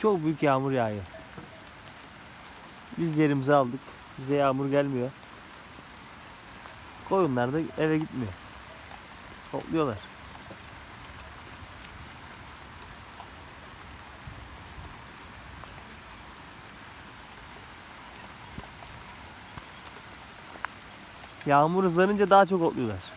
çok büyük yağmur yağıyor. Biz yerimizi aldık. Bize yağmur gelmiyor. Koyunlar da eve gitmiyor. Topluyorlar. Yağmur hızlanınca daha çok otluyorlar.